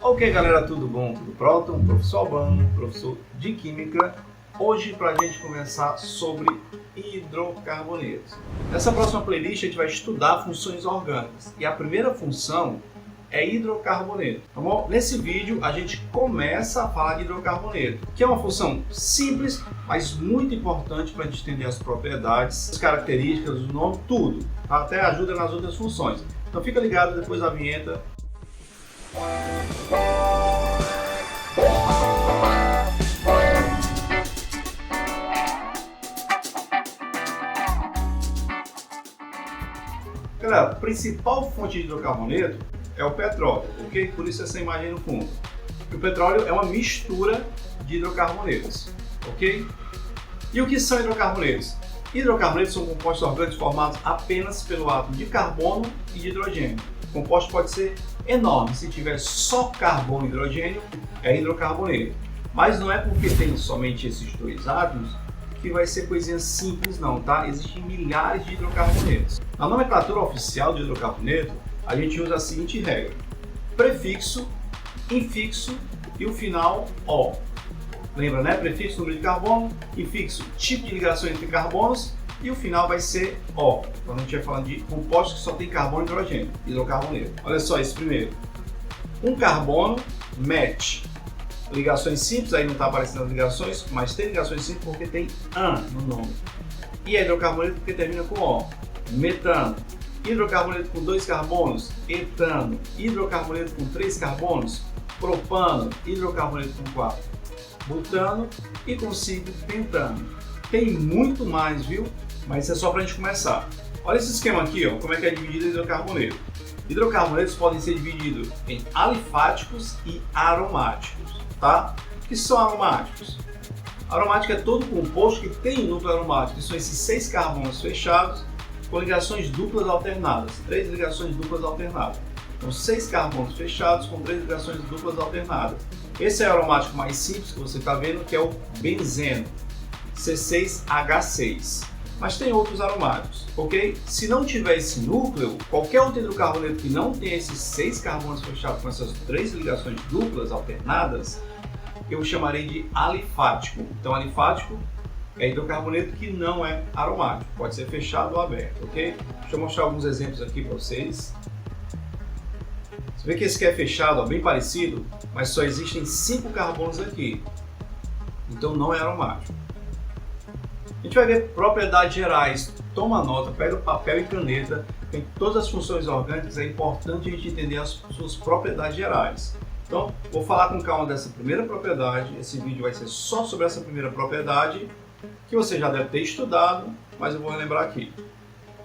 Ok, galera, tudo bom? Tudo pronto? Professor Albano, professor de Química. Hoje, para a gente conversar sobre hidrocarbonetos. Nessa próxima playlist, a gente vai estudar funções orgânicas. E a primeira função é hidrocarboneto, tá bom? Nesse vídeo, a gente começa a falar de hidrocarboneto, que é uma função simples, mas muito importante para a gente entender as propriedades, as características, o nome, tudo. Até ajuda nas outras funções. Então fica ligado depois da vinheta. Galera, a principal fonte de hidrocarboneto é o petróleo, ok? Por isso essa imagem no fundo. O petróleo é uma mistura de hidrocarbonetos, ok? E o que são hidrocarbonetos? Hidrocarbonetos são compostos orgânicos formados apenas pelo átomo de carbono e de hidrogênio. O composto pode ser enorme, se tiver só carbono e hidrogênio, é hidrocarboneto. Mas não é porque tem somente esses dois átomos que vai ser coisinha simples não, tá? Existem milhares de hidrocarbonetos. Na nomenclatura oficial de hidrocarboneto, a gente usa a seguinte regra: prefixo, infixo e o final O. Lembra, né? Prefixo, número de carbono, infixo, tipo de ligação entre carbonos e o final vai ser O. Quando a gente vai falando de compostos que só tem carbono e hidrogênio, hidrocarboneto. Olha só esse primeiro. Um carbono, match. Ligações simples, aí não está aparecendo as ligações, mas tem ligações simples porque tem AN no nome. E é hidrocarboneto porque termina com O. Metano. Hidrocarboneto com 2 carbonos, etano. Hidrocarboneto com 3 carbonos, propano. Hidrocarboneto com 4, butano. E com 5, pentano. Tem muito mais, viu? Mas isso é só para a gente começar. Olha esse esquema aqui, ó, como é que é dividido o hidrocarboneto. Hidrocarbonetos podem ser divididos em alifáticos e aromáticos, tá? O que são aromáticos? Aromático é todo composto que tem um núcleo aromático, que são esses 6 carbonos fechados com ligações duplas alternadas, 3 ligações duplas alternadas. Então 6 carbonos fechados com 3 ligações duplas alternadas. Esse é o aromático mais simples que você está vendo, que é o benzeno, C6H6. Mas tem outros aromáticos, ok? Se não tiver esse núcleo, qualquer outro hidrocarboneto que não tenha esses 6 carbonos fechados com essas 3 ligações duplas alternadas, eu chamarei de alifático. Então alifático é hidrocarboneto que não é aromático, pode ser fechado ou aberto, ok? Deixa eu mostrar alguns exemplos aqui para vocês. Você vê que esse aqui é fechado, ó, bem parecido, mas só existem 5 carbonos aqui, então não é aromático. A gente vai ver propriedades gerais. Toma nota, pega o papel e caneta. Em todas as funções orgânicas é importante a gente entender as suas propriedades gerais. Então, vou falar com calma dessa primeira propriedade. Esse vídeo vai ser só sobre essa primeira propriedade, que você já deve ter estudado, mas eu vou relembrar aqui.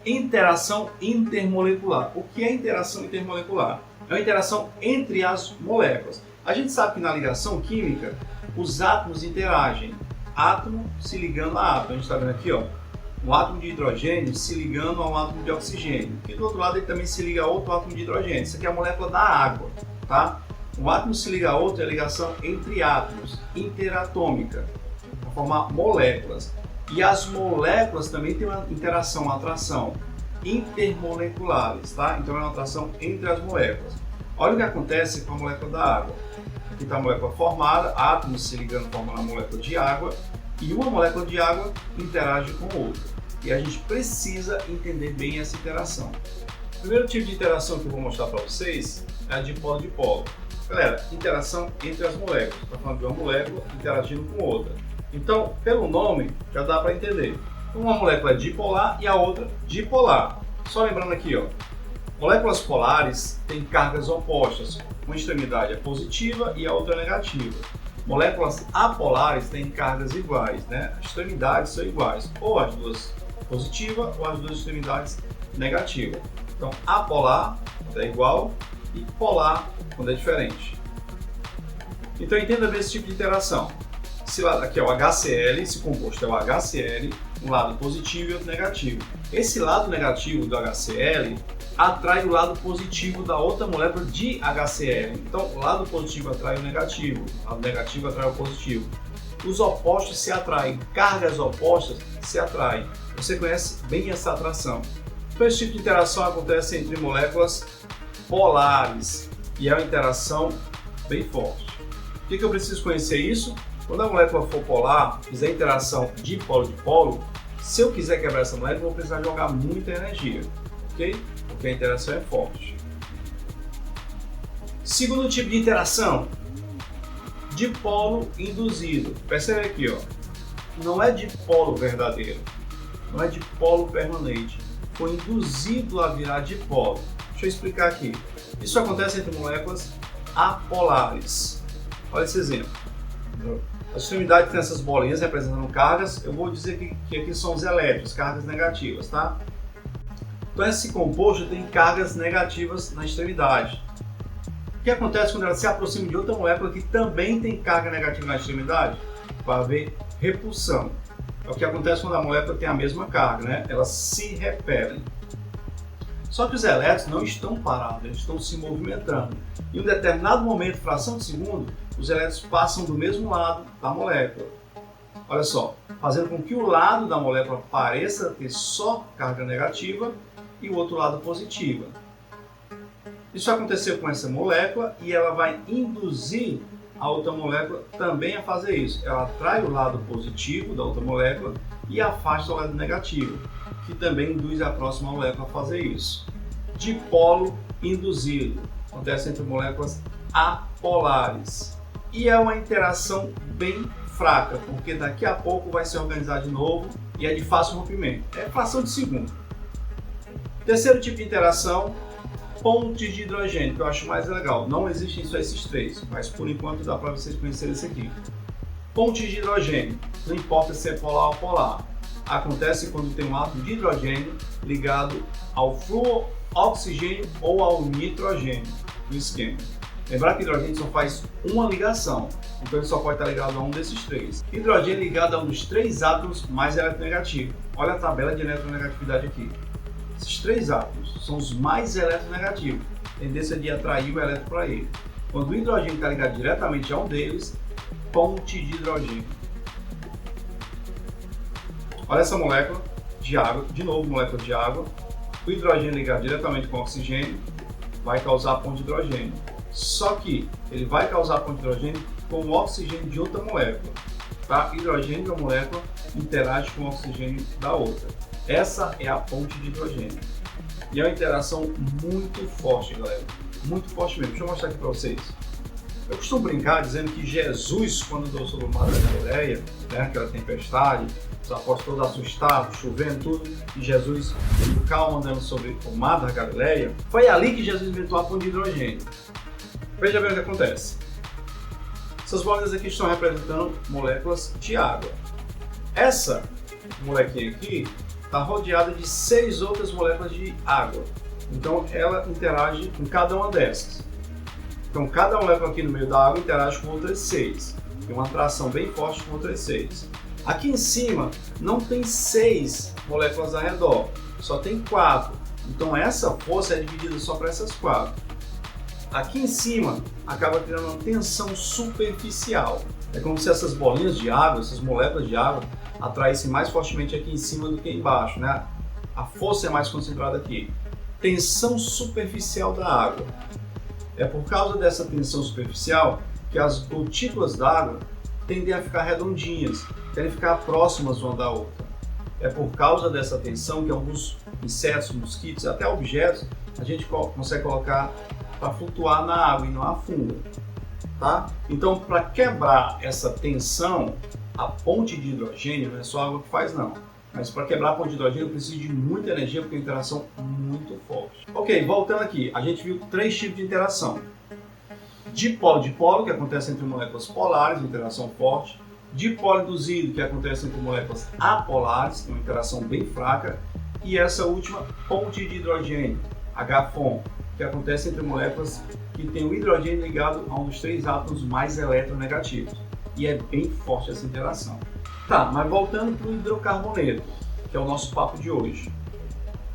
Interação intermolecular. O que é interação intermolecular? É uma interação entre as moléculas. A gente sabe que na ligação química, os átomos interagem. Átomo se ligando a átomo. A gente está vendo aqui, ó, um átomo de hidrogênio se ligando a um átomo de oxigênio. E do outro lado ele também se liga a outro átomo de hidrogênio. Isso aqui é a molécula da água, tá? Um átomo se liga a outro é a ligação entre átomos, interatômica, para formar moléculas. E as moléculas também têm uma interação, uma atração, intermoleculares, tá? Então é uma atração entre as moléculas. Olha o que acontece com a molécula da água. Aqui está a molécula formada, átomos se ligando formando a molécula de água, e uma molécula de água interage com outra. E a gente precisa entender bem essa interação. O primeiro tipo de interação que eu vou mostrar para vocês é a dipolo-dipolo. Galera, interação entre as moléculas. Está falando de uma molécula interagindo com outra. Então, pelo nome, já dá para entender. Uma molécula é dipolar e a outra dipolar. Só lembrando aqui, ó, moléculas polares têm cargas opostas. Uma extremidade é positiva e a outra é negativa. Moléculas apolares têm cargas iguais, né? As extremidades são iguais, ou as duas positivas ou as duas extremidades negativas. Então, apolar quando é igual e polar quando é diferente. Então, entenda bem esse tipo de interação. Esse lado aqui é o HCl, esse composto é o HCl, um lado positivo e outro negativo. Esse lado negativo do HCl atrai o lado positivo da outra molécula de HCl. Então, o lado positivo atrai o negativo, o lado negativo atrai o positivo. Os opostos se atraem, cargas opostas se atraem. Você conhece bem essa atração. Então, esse tipo de interação acontece entre moléculas polares e é uma interação bem forte. O que eu preciso conhecer isso? Quando a molécula for polar, fizer interação dipolo-dipolo, se eu quiser quebrar essa molécula, eu vou precisar jogar muita energia, ok? Porque a interação é forte. Segundo tipo de interação, dipolo induzido. Percebe aqui, ó, não é dipolo verdadeiro, não é dipolo permanente, foi induzido a virar dipolo. Deixa eu explicar aqui. Isso acontece entre moléculas apolares. Olha esse exemplo. A extremidade tem essas bolinhas representando cargas. Eu vou dizer que aqui são os elétrons, cargas negativas, tá? Então esse composto tem cargas negativas na extremidade. O que acontece quando ela se aproxima de outra molécula que também tem carga negativa na extremidade? Vai haver repulsão. É o que acontece quando a molécula tem a mesma carga, né? Elas se repelem. Só que os elétrons não estão parados, eles estão se movimentando. Em um determinado momento, fração de segundo, os elétrons passam do mesmo lado da molécula. Olha só, fazendo com que o lado da molécula pareça ter só carga negativa e o outro lado positiva. Isso aconteceu com essa molécula e ela vai induzir a outra molécula também a fazer isso. Ela atrai o lado positivo da outra molécula e afasta o lado negativo, que também induz a próxima molécula a fazer isso. Dipolo induzido. Acontece entre moléculas apolares. E é uma interação bem fraca, porque daqui a pouco vai se organizar de novo e é de fácil rompimento. É fração de segundo. Terceiro tipo de interação, pontes de hidrogênio, que eu acho mais legal. Não existem só esses três, mas por enquanto dá para vocês conhecerem esse aqui. Pontes de hidrogênio, não importa se é polar ou polar. Acontece quando tem um átomo de hidrogênio ligado ao fluoroxigênio ou ao nitrogênio no esquema. Lembrar que hidrogênio só faz uma ligação, então ele só pode estar ligado a um desses três. Hidrogênio ligado a um dos três átomos mais eletronegativo. Olha a tabela de eletronegatividade aqui. Esses três átomos são os mais eletronegativos, tendência de atrair o elétron para ele. Quando o hidrogênio está ligado diretamente a um deles, ponte de hidrogênio. Olha essa molécula de água, de novo molécula de água. O hidrogênio ligado diretamente com o oxigênio vai causar ponte de hidrogênio. Só que ele vai causar ponte de hidrogênio com o oxigênio de outra molécula. Tá? Hidrogênio de uma molécula interage com o oxigênio da outra. Essa é a ponte de hidrogênio. E é uma interação muito forte, galera. Muito forte mesmo. Deixa eu mostrar aqui para vocês. Eu costumo brincar dizendo que Jesus, quando andou sobre o mar da Galileia, né, aquela tempestade, os apóstolos todos assustados, chovendo tudo, e Jesus, calmo, andando sobre o mar da Galileia, foi ali que Jesus inventou a ponte de hidrogênio. Veja bem o que acontece. Essas bolinhas aqui estão representando moléculas de água. Essa molequinha aqui está rodeada de 6 outras moléculas de água. Então ela interage com cada uma dessas. Então cada molécula aqui no meio da água interage com outras 6. Tem uma atração bem forte com outras 6. Aqui em cima não tem 6 moléculas ao redor, só tem 4. Então essa força é dividida só para essas 4. Aqui em cima acaba criando uma tensão superficial. É como se essas bolinhas de água, essas moléculas de água, atraíssem mais fortemente aqui em cima do que embaixo, né? A força é mais concentrada aqui. Tensão superficial da água. É por causa dessa tensão superficial que as gotículas d'água tendem a ficar redondinhas, querem ficar próximas uma da outra. É por causa dessa tensão que alguns insetos, mosquitos, até objetos, a gente consegue colocar para flutuar na água e não afunda. Tá? Então, para quebrar essa tensão, a ponte de hidrogênio não é só a água que faz, não. Mas para quebrar a ponte de hidrogênio eu preciso de muita energia porque é uma interação muito forte. Ok, voltando aqui, a gente viu 3 tipos de interação. Dipolo-dipolo, que acontece entre moléculas polares, interação forte. Dipolo induzido, que acontece entre moléculas apolares, uma interação bem fraca. E essa última, ponte de hidrogênio, HFON, que acontece entre moléculas que têm o hidrogênio ligado a um dos 3 átomos mais eletronegativos. E é bem forte essa interação. Tá, mas voltando para o hidrocarboneto, que é o nosso papo de hoje.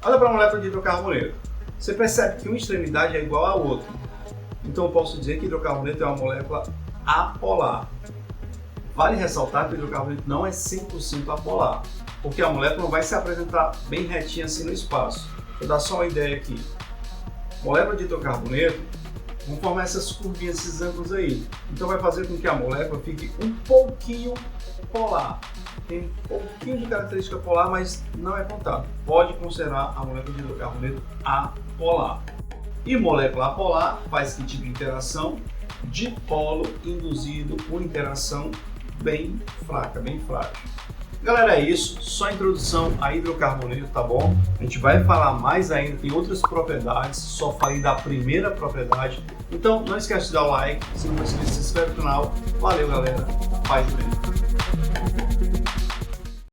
Olha para a molécula de hidrocarboneto. Você percebe que uma extremidade é igual à outra. Então eu posso dizer que hidrocarboneto é uma molécula apolar. Vale ressaltar que o hidrocarboneto não é 100% apolar, porque a molécula não vai se apresentar bem retinha assim no espaço. Vou dar só uma ideia aqui. Molécula de hidrocarboneto, vão formar essas curvinhas, esses ângulos aí. Então vai fazer com que a molécula fique um pouquinho polar. Tem um pouquinho de característica polar, mas não é contável. Pode considerar a molécula de hidrocarboneto apolar. E molécula apolar faz que tipo de interação? Dipolo induzido com interação bem fraca, bem frágil. Galera, é isso. Só introdução a hidrocarboneto, tá bom? A gente vai falar mais ainda, tem outras propriedades, só falei da primeira propriedade. Então não esquece de dar o like, se não for inscrito, se inscreve no canal. Valeu, galera. Paz e bem.